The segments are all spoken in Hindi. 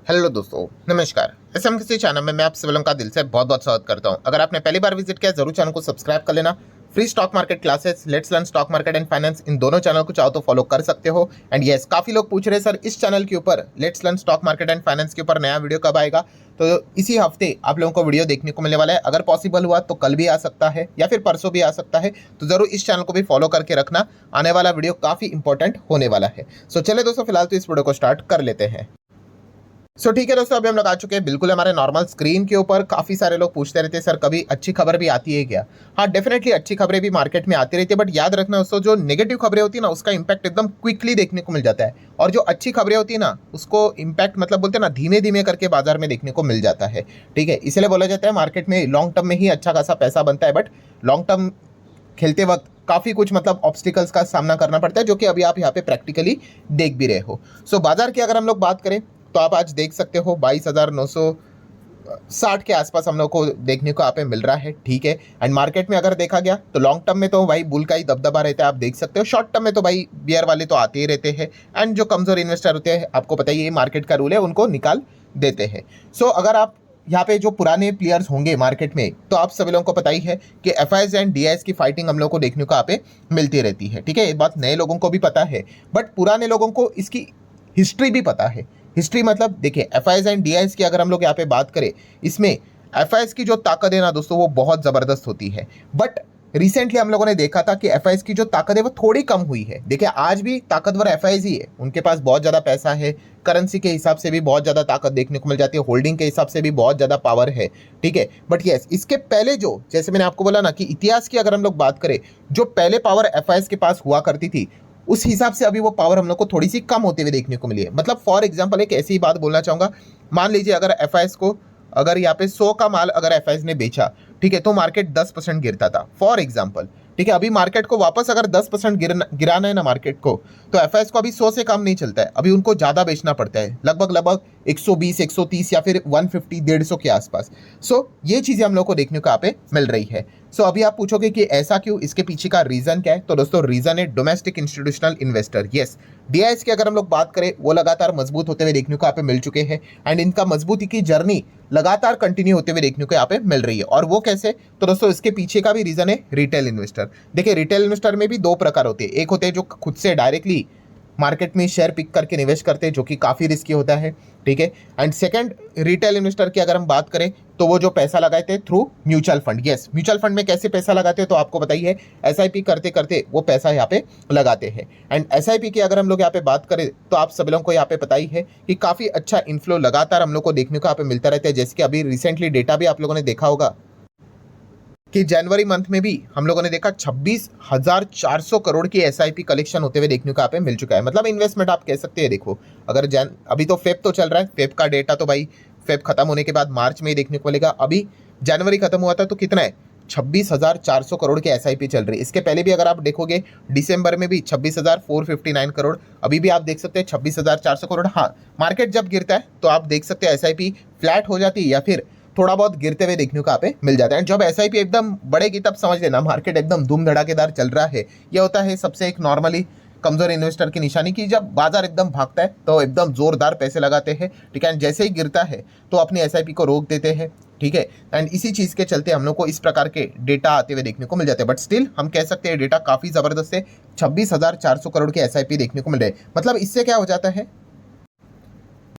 हेलो दोस्तों, नमस्कार। किसी चैनल में मैं आप सभी लोगों का दिल से बहुत बहुत स्वागत करता हूं। अगर आपने पहली बार विजिट किया जरूर चैनल को सब्सक्राइब कर लेना। Free stock market classes, let's learn stock market and finance, इन दोनों चैनल को चाहो तो फॉलो कर सकते हो। एंड यस, काफी लोग पूछ रहे हैं सर इस चैनल के ऊपर let's learn stock market and finance के ऊपर नया वीडियो कब आएगा। तो इसी हफ्ते आप लोगों को वीडियो देखने को मिलने वाला है। अगर पॉसिबल हुआ तो कल भी आ सकता है या फिर परसों भी आ सकता है। तो जरूर इस चैनल को भी फॉलो करके रखना, आने वाला वीडियो काफी इंपॉर्टेंट होने वाला है। सो चले दोस्तों, फिलहाल तो इस वीडियो को स्टार्ट कर लेते हैं। ठीक है दोस्तों, अभी हम लोग आ चुके हैं बिल्कुल हमारे नॉर्मल स्क्रीन के ऊपर। काफी सारे लोग पूछते रहते हैं सर कभी अच्छी खबर भी आती है क्या। हाँ, डेफिनेटली अच्छी खबरें भी मार्केट में आती रहती है, बट याद रखना दोस्तों, जो नेगेटिव खबरें होती है ना उसका इंपैक्ट एकदम क्विकली देखने को मिल जाता है, और जो अच्छी खबरें होती है ना उसको इंपैक्ट मतलब बोलते हैं ना धीमे धीमे करके बाजार में देखने को मिल जाता है। ठीक है, इसलिए बोला जाता है मार्केट में लॉन्ग टर्म में ही अच्छा खासा पैसा बनता है, बट लॉन्ग टर्म खेलते वक्त काफी कुछ मतलब ऑब्स्टिकल्स का सामना करना पड़ता है, जो कि अभी आप यहाँ पे प्रैक्टिकली देख भी रहे हो। बाजार की अगर हम लोग बात करें तो आप आज देख सकते हो 22,960 के आसपास हम लोग को देखने को यहाँ पे मिल रहा है। ठीक है, एंड मार्केट में अगर देखा गया तो लॉन्ग टर्म में तो भाई बुल का ही दबदबा रहता है, आप देख सकते हो। शॉर्ट टर्म में तो भाई बियर वाले तो आते ही रहते हैं, एंड जो कमजोर इन्वेस्टर होते हैं आपको पता ही है मार्केट का रूल है, उनको निकाल देते हैं। अगर आप यहाँ पे जो पुराने प्लेयर्स होंगे मार्केट में, तो आप सभी लोगों को पता ही है कि एफआईएस एंड डीआईएस की फाइटिंग हम लोग को देखने को यहाँ पे मिलती रहती है। ठीक है, ये बात नए लोगों को भी पता है, बट पुराने लोगों को इसकी हिस्ट्री भी पता है। हिस्ट्री मतलब देखिए, एफआईएस एंड डीआईएस की अगर हम लोग यहाँ पे बात करें, इसमें एफआईएस की जो ताकत है ना दोस्तों वो बहुत ज़बरदस्त होती है। बट रिसेंटली हम लोगों ने देखा था कि एफआईएस की जो ताकत है वो थोड़ी कम हुई है। देखिए, आज भी ताकतवर एफआईएस ही है, उनके पास बहुत ज़्यादा पैसा है, करेंसी के हिसाब से भी बहुत ज़्यादा ताकत देखने को मिल जाती है, होल्डिंग के हिसाब से भी बहुत ज़्यादा पावर है। ठीक है, बट यस, इसके पहले जो जैसे मैंने आपको बोला ना कि इतिहास की अगर हम लोग बात करें, जो पहले पावर एफआईएस के पास हुआ करती थी उस हिसाब से अभी वो पावर हम लोग को थोड़ी सी कम होते हुए देखने को मिली है। मतलब फॉर एग्जांपल एक ऐसी बात बोलना चाहूंगा, मान लीजिए अगर एफआईएस को अगर यहाँ पे 100 का माल अगर एफआईएस ने बेचा, ठीक है, तो मार्केट 10% गिरता था फॉर एग्जांपल। ठीक है, अभी मार्केट को वापस अगर 10% गिराना है ना मार्केट को, तो एफआईएस को अभी 100 से कम नहीं चलता है, अभी उनको ज़्यादा बेचना पड़ता है, लगभग 120, 130 या फिर 150, 150 के आसपास। ये चीज़ें हम लोग को देखने को यहाँ पे मिल रही है। अभी आप पूछोगे कि ऐसा क्यों, इसके पीछे का रीजन क्या है, तो दोस्तों रीजन है domestic institutional investor. Yes, DIIs की अगर हम लोग बात करें वो लगातार मजबूत होते हुए देखने को यहाँ पे मिल चुके हैं, एंड इनका मजबूती की जर्नी लगातार कंटिन्यू होते हुए देखने को यहाँ पे मिल रही है। और वो कैसे, तो दोस्तों इसके पीछे का भी रीजन है रिटेल इन्वेस्टर। देखिए, रिटेल इन्वेस्टर में भी दो प्रकार होते हैं, एक होते हैं जो खुद से डायरेक्टली मार्केट में शेयर पिक करके निवेश करते हैं, जो कि काफ़ी रिस्की होता है। ठीक है, एंड सेकंड रिटेल इन्वेस्टर की अगर हम बात करें तो वो जो पैसा लगाते हैं through mutual fund. Yes, mutual fund में कैसे पैसा लगाते हैं तो आपको बताइए, एसआईपी करते करते वो पैसा यहाँ पे लगाते हैं। एंड एसआईपी की अगर हम लोग यहाँ पे बात करें तो आप सभी लोगों को यहाँ पे पता ही है कि काफ़ी अच्छा इन्फ्लो लगातार हम लोग को देखने को यहाँ पे मिलता रहता है। जैसे कि अभी रिसेंटली डेटा भी आप लोगों ने देखा होगा कि जनवरी मंथ में भी हम लोगों ने देखा 26,400 करोड़ की एसआईपी कलेक्शन होते हुए देखने को यहाँ पे मिल चुका है। मतलब इन्वेस्टमेंट आप कह सकते हैं। देखो, अगर अभी तो फेब तो चल रहा है, फेब का डेटा तो भाई फेब खत्म होने के बाद मार्च में ही देखने को मिलेगा। अभी जनवरी खत्म हुआ था तो कितना है, 26,400 करोड़ की एसआईपी चल रही है। इसके पहले भी अगर आप देखोगे दिसंबर में भी 26,459 करोड़, अभी भी आप देख सकते हैं 26,400 करोड़। हाँ, मार्केट जब गिरता है तो आप देख सकते हैं एसआईपी फ्लैट हो जाती है या फिर थोड़ा बहुत गिरते हुए देखने को यहाँ पे मिल जाता है। जब एसआईपी एकदम बढ़ेगी तब समझ लेना मार्केट एकदम धूम धड़ाकेदार चल रहा है। यह होता है सबसे एक नॉर्मली कमजोर इन्वेस्टर की निशानी की जब बाजार एकदम भागता है तो एकदम जोरदार पैसे लगाते हैं। ठीक है, जैसे ही गिरता है तो अपनी एसआईपी को रोक देते हैं। ठीक है, एंड इसी चीज के चलते हम लोग को इस प्रकार के डेटा आते हुए देखने को मिल जाते हैं। बट स्टिल हम कह सकते हैं डेटा काफी जबरदस्त है, 26,400 करोड़ की एसआईपी देखने को मिल रहे हैं। मतलब इससे क्या हो जाता है,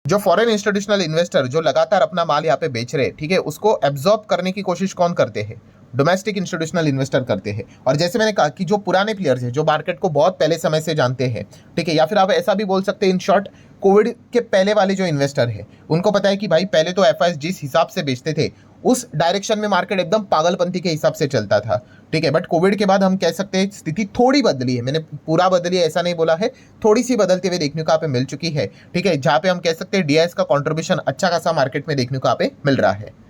जो फॉरेन इंस्टीट्यूशनल इन्वेस्टर जो लगातार अपना माल यहाँ पे बेच रहे हैं, ठीक है, उसको एब्जॉर्ब करने की कोशिश कौन करते हैं, डोमेस्टिक इंस्टीट्यूशनल इन्वेस्टर करते हैं। और जैसे मैंने कहा कि जो पुराने प्लेयर्स हैं जो मार्केट को बहुत पहले समय से जानते हैं, ठीक है, या फिर आप ऐसा भी बोल सकते हैं इन शॉर्ट, कोविड के पहले वाले जो इन्वेस्टर है उनको पता है कि भाई पहले तो एफआईएस जिस हिसाब से बेचते थे उस डायरेक्शन में मार्केट एकदम पागलपंथी के हिसाब से चलता था। ठीक है, बट कोविड के बाद हम कह सकते हैं स्थिति थोड़ी बदली है, मैंने पूरा बदली है ऐसा नहीं बोला है, थोड़ी सी बदलते हुए देखने को यहाँ पे मिल चुकी है। ठीक है, जहाँ पे हम कह सकते हैं डीआईएस का कंट्रीब्यूशन अच्छा खासा मार्केट में देखने को यहाँ पे मिल रहा है।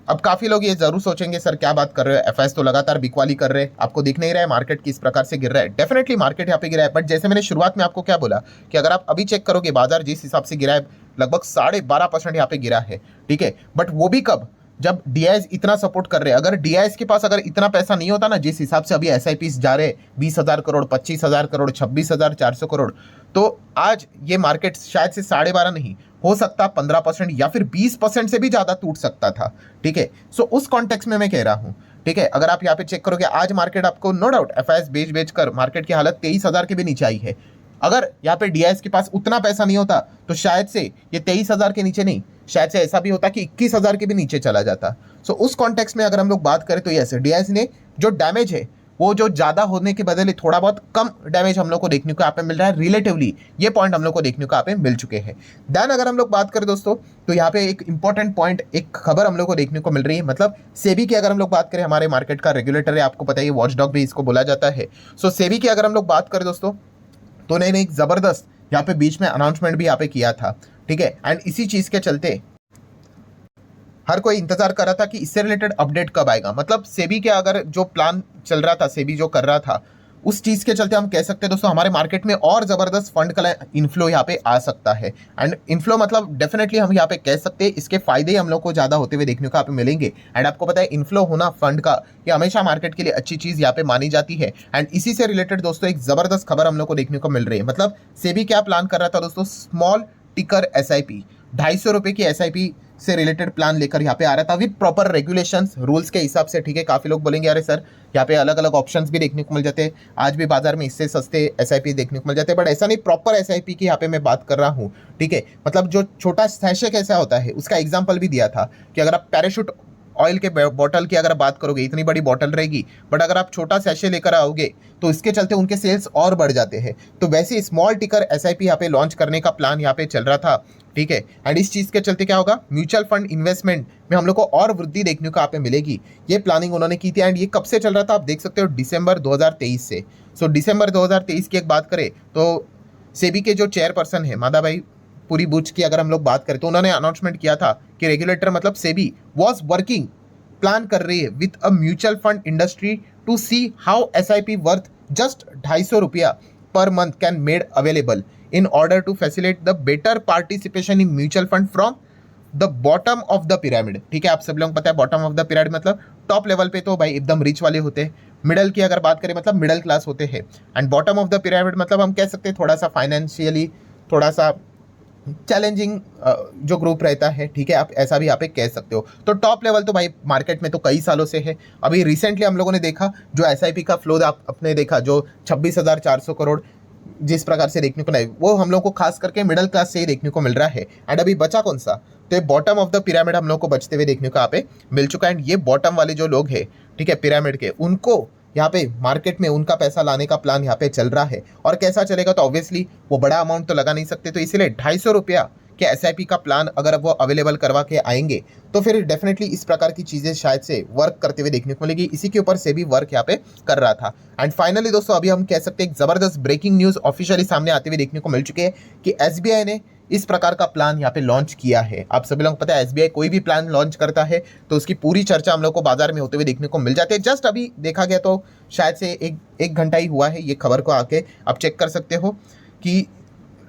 अब काफी लोग ये जरूर सोचेंगे सर क्या बात कर रहे हो, एफआईएस तो लगातार बिकवाली कर रहे हैं, आपको दिख नहीं रहा है मार्केट किस प्रकार से गिर रहा है। डेफिनेटली मार्केट यहाँ पे गिरा है, बट जैसे मैंने शुरुआत में आपको क्या बोला कि अगर आप अभी चेक करोगे बाजार जिस हिसाब से गिरा है लगभग 12.5% यहाँ पे गिरा है। ठीक है, बट वो भी कब, जब डीआईएस इतना सपोर्ट कर रहे हैं, अगर डीआईएस के पास अगर इतना पैसा नहीं होता ना, जिस हिसाब से अभी एसआईपीस जा रहे 20,000 करोड़, 25,000 करोड़, 26,400 करोड़, तो आज ये मार्केट शायद से 12.5 नहीं, हो सकता 15% या फिर 20% से भी ज्यादा टूट सकता था। ठीक है, सो उस कॉन्टेक्स्ट में मैं कह रहा हूं। ठीक है, अगर आप यहाँ पे चेक करोगे आज मार्केट आपको नो डाउट एफआईएस बेच कर मार्केट की हालत 23,000 के भी नीचे आई है। अगर यहाँ पे डीआईएस के पास उतना पैसा नहीं होता तो शायद से ये 23,000 के नीचे नहीं, शायद से ऐसा भी होता कि 21,000 के भी नीचे चला जाता। सो उस कॉन्टेक्स्ट में अगर हम लोग बात करें तो यस, डीआईएस ने जो डैमेज है वो जो ज्यादा होने के बदले थोड़ा बहुत कम डैमेज हम लोग को देखने को यहाँ पे मिल रहा है रिलेटिवली, ये पॉइंट हम लोग को देखने को यहाँ पे मिल चुके हैं। देन अगर हम लोग बात करें दोस्तों तो यहाँ पे एक इंपॉर्टेंट पॉइंट, एक खबर हम लोग को देखने को मिल रही है, मतलब सेबी की अगर हम लोग बात करें, हमारे मार्केट का रेगुलेटर है, आपको पता है वॉचडॉग भी इसको बोला जाता है। सो सेबी की अगर हम लोग बात करें दोस्तों तो उन्होंने एक जबरदस्त यहाँ पे बीच में अनाउंसमेंट भी यहाँ पे किया था। ठीक है, एंड इसी चीज के चलते हर कोई इंतजार कर रहा था कि इससे रिलेटेड अपडेट कब आएगा, मतलब सेबी के अगर जो प्लान चल रहा था, सेबी जो कर रहा था, उस चीज के चलते हम कह सकते हैं दोस्तों हमारे मार्केट में और जबरदस्त फंड का इनफ्लो यहाँ पे आ सकता है। एंड इनफ्लो मतलब डेफिनेटली हम यहाँ पे कह सकते हैं इसके फायदे हम लोग को ज्यादा होते हुए देखने को यहाँ पे मिलेंगे। एंड आपको पता है इनफ्लो होना फंड का ये हमेशा मार्केट के लिए अच्छी चीज यहाँ पे मानी जाती है। एंड इसी से रिलेटेड दोस्तों एक जबरदस्त खबर हम लोग को देखने को मिल रही है, मतलब सेबी क्या प्लान कर रहा था दोस्तों, स्मॉल टिकर एसआईपी, 250 रुपए की एसआईपी से रिलेटेड प्लान लेकर यहाँ पे आ रहा था विद प्रॉपर रेगुलेशंस, रूल्स के हिसाब से। ठीक है, काफी लोग बोलेंगे अरे सर यहाँ पे अलग अलग ऑप्शंस भी देखने को मिल जाते हैं, आज भी बाजार में इससे सस्ते एसआईपी देखने को मिल जाते हैं, बट ऐसा नहीं, प्रॉपर एसआईपी की यहाँ पे मैं बात कर रहा हूँ। ठीक है, मतलब जो छोटा सैशे कैसा होता है उसका एग्जाम्पल भी दिया था कि अगर आप पैराशूट ऑयल के बॉटल की अगर बात करोगे, इतनी बड़ी बॉटल रहेगी, बट अगर आप छोटा सैशे लेकर आओगे तो इसके चलते उनके सेल्स और बढ़ जाते हैं। तो वैसे स्मॉल टिकर एसआईपी यहाँ पे लॉन्च करने का प्लान यहाँ पे चल रहा था। ठीक है, एंड इस चीज के चलते क्या होगा, म्यूचुअल फंड इन्वेस्टमेंट में हम लोग को और वृद्धि देखने को यहाँ पे मिलेगी, ये प्लानिंग उन्होंने की थी। एंड ये कब से चल रहा था आप देख सकते हो, दिसंबर 2023 से। सो दिसंबर 2023 की एक बात करें तो सेबी के जो चेयरपर्सन है मादा भाई पुरी बुच की अगर हम लोग बात करें तो उन्होंने अनाउंसमेंट किया था कि रेगुलेटर मतलब सेबी वॉज वर्किंग, प्लान कर रही है with a mutual fund industry to see how SIP worth just 250 रुपया per month can made available in order to facilitate the better participation in mutual fund from the bottom of the pyramid. ठीक है, आप सब लोग पता है बॉटम ऑफ द पिरामिड मतलब टॉप लेवल पे तो भाई एकदम रिच वाले होते हैं, मिडल की अगर बात करें मतलब मिडिल क्लास होते हैं, and bottom of the pyramid मतलब हम कह सकते हैं थोड़ा सा फाइनेंशियली थोड़ा सा चैलेंजिंग जो ग्रुप रहता है। ठीक है, आप ऐसा भी यहाँ पे कह सकते हो। तो टॉप लेवल तो भाई मार्केट में तो कई सालों से है। अभी रिसेंटली हम लोगों ने देखा जो एसआईपी का फ्लो आप अपने देखा जो 26,400 करोड़ जिस प्रकार से देखने को नहीं, वो हम लोग को खास करके मिडिल क्लास से ही देखने को मिल रहा है। एंड अभी बचा कौन सा, तो ये बॉटम ऑफ द पिरामिड हम लोग को बचते हुए देखने को यहाँ पे मिल चुका है। एंड ये बॉटम वाले जो लोग हैं, ठीक है, पिरामिड के, उनको यहाँ पे मार्केट में उनका पैसा लाने का प्लान यहाँ पे चल रहा है। और कैसा चलेगा, तो ऑब्वियसली वो बड़ा अमाउंट तो लगा नहीं सकते, तो इसीलिए 250 रुपया के एसआईपी का प्लान अगर वो अवेलेबल करवा के आएंगे तो फिर डेफिनेटली इस प्रकार की चीजें शायद से वर्क करते हुए देखने को मिलेगी। इसी के ऊपर से भी वर्क यहाँ पे कर रहा था। एंड फाइनली दोस्तों अभी हम कह सकते हैं एक जबरदस्त ब्रेकिंग न्यूज ऑफिशियली सामने आते हुए देखने को मिल चुके हैं कि एसबीआई ने इस प्रकार का प्लान यहाँ पे लॉन्च किया है। आप सभी लोग पता है एसबीआई कोई भी प्लान लॉन्च करता है तो उसकी पूरी चर्चा हम लोग को बाजार में होते हुए देखने को मिल जाती है। जस्ट अभी देखा गया तो शायद से एक घंटा ही हुआ है ये खबर को आके, आप चेक कर सकते हो कि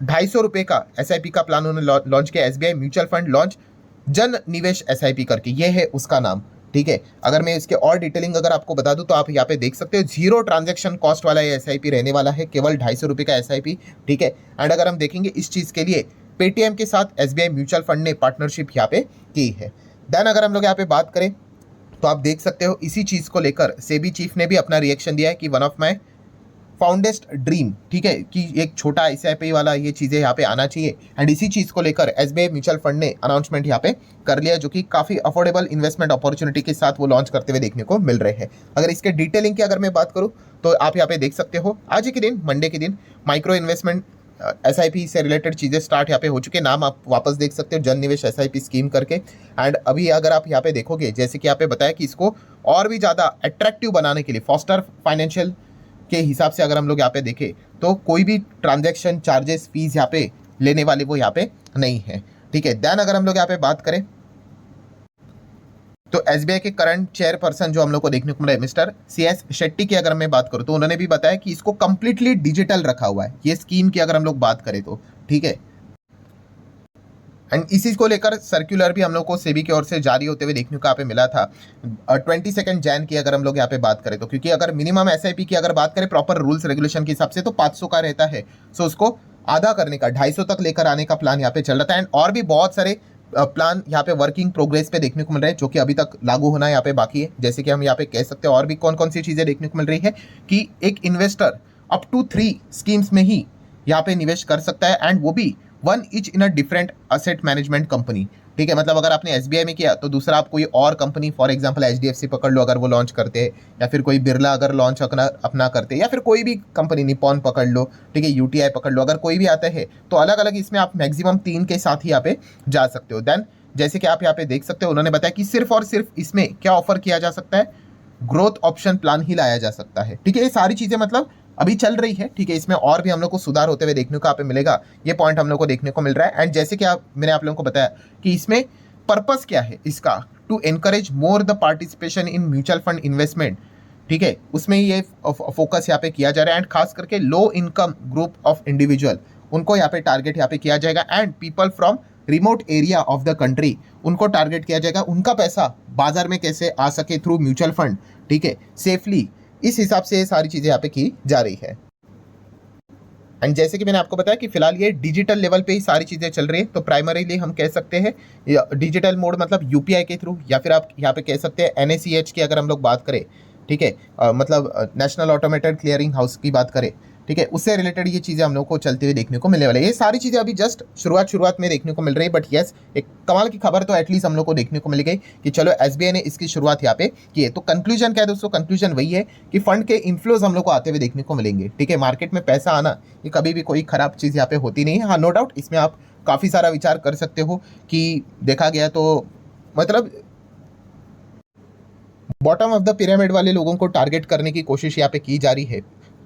250 रुपये का एसआईपी का प्लान उन्होंने लॉन्च किया। एसबीआई म्यूचुअल फंड लॉन्च जन निवेश एसआईपी करके, ये है उसका नाम। ठीक है, अगर मैं इसके और डिटेलिंग अगर आपको बता दूं तो आप यहाँ पे देख सकते हो 0 ट्रांजैक्शन कॉस्ट वाला ये एसआईपी रहने वाला है, केवल 250 रुपये का एसआईपी। ठीक है, एंड अगर हम देखेंगे इस चीज़ के लिए पेटीएम के साथ एसबीआई म्यूचुअल फंड ने पार्टनरशिप यहाँ पे की है। देन अगर हम लोग यहाँ पे बात करें तो आप देख सकते हो इसी चीज़ को लेकर सेबी चीफ ने भी अपना रिएक्शन दिया है कि वन ऑफ माई फाउंडेस्ट ड्रीम, ठीक है, कि एक छोटा एसआईपी वाला ये चीज़ें यहाँ पे आना चाहिए। एंड इसी चीज़ को लेकर एसबीआई म्यूचुअल फंड ने अनाउंसमेंट यहाँ पे कर लिया, जो कि काफ़ी अफोर्डेबल इन्वेस्टमेंट अपॉर्चुनिटी के साथ वो लॉन्च करते हुए देखने को मिल रहे हैं। अगर इसके डिटेलिंग की अगर मैं बात करूँ तो आप यहाँ पे देख सकते हो आज ही के दिन, मंडे के दिन, माइक्रो इन्वेस्टमेंट एसआईपी से रिलेटेड चीज़ें स्टार्ट यहाँ पे हो चुके हैं। नाम आप वापस देख सकते हो, जन निवेश एसआईपी स्कीम करके। एंड अभी अगर आप यहाँ पे देखोगे, जैसे कि यहाँ पे बताया कि इसको और भी ज़्यादा अट्रैक्टिव बनाने के लिए फॉस्टर फाइनेंशियल के हिसाब से अगर हम लोग यहाँ पे देखें तो कोई भी ट्रांजैक्शन चार्जेस फीस यहाँ पे लेने वाले वो यहाँ पे नहीं है। ठीक है, देन अगर हम लोग यहाँ पे बात करें तो एसबीआई के करंट चेयरपर्सन जो हम लोग को देखने को मिला है मिस्टर सीएस शेट्टी की अगर मैं बात करूं तो उन्होंने भी बताया कि इसको कंप्लीटली डिजिटल रखा हुआ है ये स्कीम की अगर हम लोग बात करें तो। ठीक है, एंड इसी को लेकर सर्कुलर भी हम लोग को सेबी की ओर से जारी होते हुए देखने को यहाँ पे मिला था 22 जैन की अगर हम लोग यहाँ पे बात करें तो, क्योंकि अगर मिनिमम एसआईपी की अगर बात करें प्रॉपर रूल्स रेगुलेशन के हिसाब से तो 500 का रहता है। सो उसको आधा करने का 250 तक लेकर आने का प्लान यहाँ पे चल रहा था। एंड और भी बहुत सारे प्लान यहाँ पे वर्किंग प्रोग्रेस पे देखने को मिल रहे हैं जो कि अभी तक लागू होना यहाँ पे बाकी है। जैसे कि हम यहाँ पे कह सकते हैं और भी कौन कौन सी चीजें देखने को मिल रही है कि एक इन्वेस्टर अप टू 3 स्कीम्स में ही यहाँ पे निवेश कर सकता है, एंड वो भी one each in a different asset management company. ठीक है, मतलब अगर आपने एसबीआई में किया तो दूसरा आप कोई और कंपनी, फॉर एग्जांपल एचडीएफसी पकड़ लो अगर वो लॉन्च करते हैं, या फिर कोई बिरला अगर लॉन्च अपना करते हैं, या फिर कोई भी कंपनी निपॉन पकड़ लो, ठीक है, यूटीआई पकड़ लो, अगर कोई भी आता है तो अलग अलग इसमें आप मैक्सिमम 3 के साथ ही यहाँ पे जा सकते हो। देन जैसे कि आप यहाँ पे देख सकते हो उन्होंने बताया कि सिर्फ और सिर्फ इसमें क्या ऑफर किया जा सकता है, ग्रोथ ऑप्शन प्लान ही लाया जा सकता है। ठीक है, ये सारी चीजें मतलब अभी चल रही है। ठीक है, इसमें और भी हम लोग को सुधार होते हुए देखने को यहाँ पे मिलेगा, ये पॉइंट हम लोग को देखने को मिल रहा है। एंड जैसे कि मैंने आप लोगों को बताया कि इसमें पर्पस क्या है इसका, to encourage more the participation in mutual fund investment. ठीक है, उसमें ये फोकस यहाँ पे किया जा रहा है। एंड खास करके low income group of individual उनको यहाँ पे टारगेट यहाँ पे किया जाएगा, and people from remote area of the country उनको टारगेट किया जाएगा। उनका पैसा बाजार में कैसे आ सके थ्रू म्यूचुअल फंड, ठीक है, सेफली, इस हिसाब से ये सारी चीजें यहाँ पे की जा रही है। एंड जैसे कि मैंने आपको बताया कि फिलहाल ये डिजिटल लेवल पे ही सारी चीजें चल रही है, तो प्राइमरीली हम कह सकते हैं डिजिटल मोड मतलब यूपीआई के थ्रू, या फिर आप यहाँ पे कह सकते हैं एनएसीएच की अगर हम लोग बात करें, ठीक है, मतलब नेशनल ऑटोमेटेड क्लियरिंग हाउस की बात करें, ठीक है, उससे रिलेटेड ये चीज़ें हम लोग को चलते हुए देखने को मिलने वाले। ये सारी चीज़ें अभी जस्ट शुरुआत में देखने को मिल रही है, बट यस एक कमाल की खबर तो एटलीस्ट हम लोग को देखने को मिल गई कि चलो एसबीआई ने इसकी शुरुआत यहाँ पे की है। तो कंक्लूजन क्या है दोस्तों, कंक्लूजन वही है कि फंड के इन्फ्लोज हम लोग को आते हुए देखने को मिलेंगे। ठीक है, मार्केट में पैसा आना ये कभी भी कोई खराब चीज़ यहाँ पे होती नहीं है। हाँ, नो डाउट इसमें आप काफ़ी सारा विचार कर सकते हो कि देखा गया तो मतलब बॉटम ऑफ द पिरामिड वाले लोगों को टारगेट करने की कोशिश यहाँ पे की जा रही है।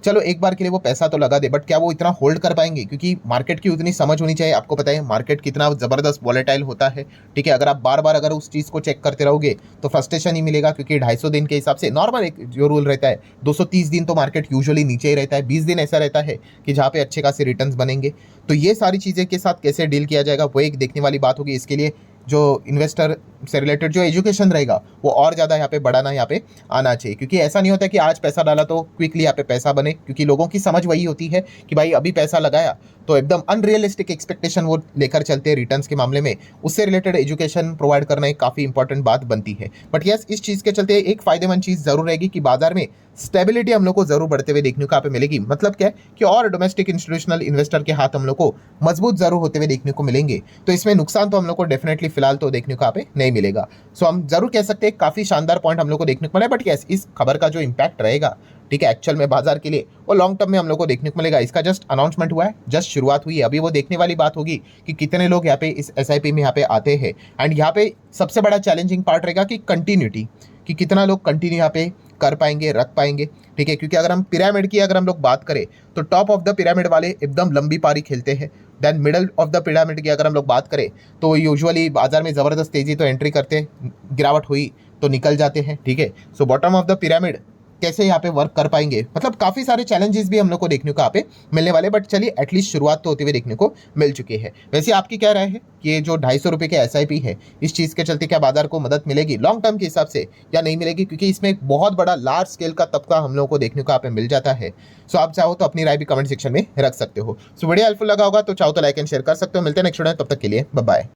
चलो एक बार के लिए वो पैसा तो लगा दे, बट क्या वो इतना होल्ड कर पाएंगे, क्योंकि मार्केट की उतनी समझ होनी चाहिए। आपको पता है मार्केट कितना ज़बरदस्त वॉलेटाइल होता है। ठीक है, अगर आप बार बार अगर उस चीज़ को चेक करते रहोगे तो फ्रस्ट्रेशन ही मिलेगा, क्योंकि 250 दिन के हिसाब से नॉर्मल एक जो रूल रहता है 230 दिन तो मार्केट यूजुअली नीचे ही रहता है, 20 दिन ऐसा रहता है कि जहाँ पे अच्छे खासे रिटर्न्स बनेंगे। तो ये सारी चीज़ें के साथ कैसे डील किया जाएगा वो एक देखने वाली बात होगी। इसके लिए जो इन्वेस्टर से रिलेटेड जो एजुकेशन रहेगा वो और ज़्यादा यहाँ पे बढ़ाना यहाँ पे आना चाहिए, क्योंकि ऐसा नहीं होता कि आज पैसा डाला तो क्विकली यहाँ पे पैसा बने, क्योंकि लोगों की समझ वही होती है कि भाई अभी पैसा लगाया तो एकदम अनरियलिस्टिक एक्सपेक्टेशन वो लेकर चलते हैं रिटर्न्स के मामले में। उससे रिलेटेड एजुकेशन प्रोवाइड करना एक काफ़ी इंपॉर्टेंट बात बनती है। बट यस, इस चीज़ के चलते एक फायदेमंद चीज़ जरूर रहेगी कि बाजार में स्टेबिलिटी हम लोग को जरूर बढ़ते हुए देखने को यहाँ पे मिलेगी। मतलब क्या है कि और डोमेस्टिक इंस्टीट्यूशनल इन्वेस्टर के हाथ हम लोग को मजबूत जरूर होते हुए देखने को मिलेंगे। तो इसमें नुकसान तो हम लोग को डेफिनेटली फिलहाल तो देखने को यहाँ पे नहीं मिलेगा। सो हम जरूर कह सकते हैं काफी शानदार पॉइंट हम लोग को देखने को मिला। बट यस, इस खबर का जो इम्पैक्ट रहेगा, ठीक है, एक्चुअल में बाजार के लिए वो लॉन्ग टर्म में हम लोग को देखने को मिलेगा। इसका जस्ट अनाउंसमेंट हुआ है, जस्ट शुरुआत हुई है। अभी वो देखने वाली बात होगी कि कितने लोग यहाँ पे इस एसआईपी में यहाँ पे आते हैं। एंड यहाँ पे सबसे बड़ा चैलेंजिंग पार्ट रहेगा कि कंटिन्यूटी, कि कितना लोग कंटिन्यू यहाँ पे कर पाएंगे, रख पाएंगे। ठीक है, क्योंकि अगर हम पिरामिड की अगर हम लोग बात करें तो टॉप ऑफ द पिरामिड वाले एकदम लंबी पारी खेलते हैं। Then middle of the pyramid की अगर हम लोग बात करें तो यूजुअली बाजार में ज़बरदस्त तेजी तो एंट्री करते हैं, गिरावट हुई तो निकल जाते हैं। ठीक है, so bottom of the pyramid कैसे यहाँ पे वर्क कर पाएंगे, मतलब काफ़ी सारे चैलेंजेस भी हम लोग को देखने को यहाँ पे मिलने वाले। बट चलिए एटलीस्ट शुरुआत तो होते हुए देखने को मिल चुकी है। वैसे आपकी क्या राय है कि ये जो 250 रुपये के एसआईपी है, इस चीज़ के चलते क्या बाजार को मदद मिलेगी लॉन्ग टर्म के हिसाब से या नहीं मिलेगी, क्योंकि इसमें एक बहुत बड़ा लार्ज स्केल का तबका हम लोग को देखने को यहाँ पे मिल जाता है। सो आप चाहो तो अपनी राय भी कमेंट सेक्शन में रख सकते हो। सो वीडियो हेल्पफुल लगा होगा तो चाहो तो लाइक एंड शेयर कर सकते हो। मिलते हैं नेक्स्ट वीडियो में, तब तक के लिए बाय बाय।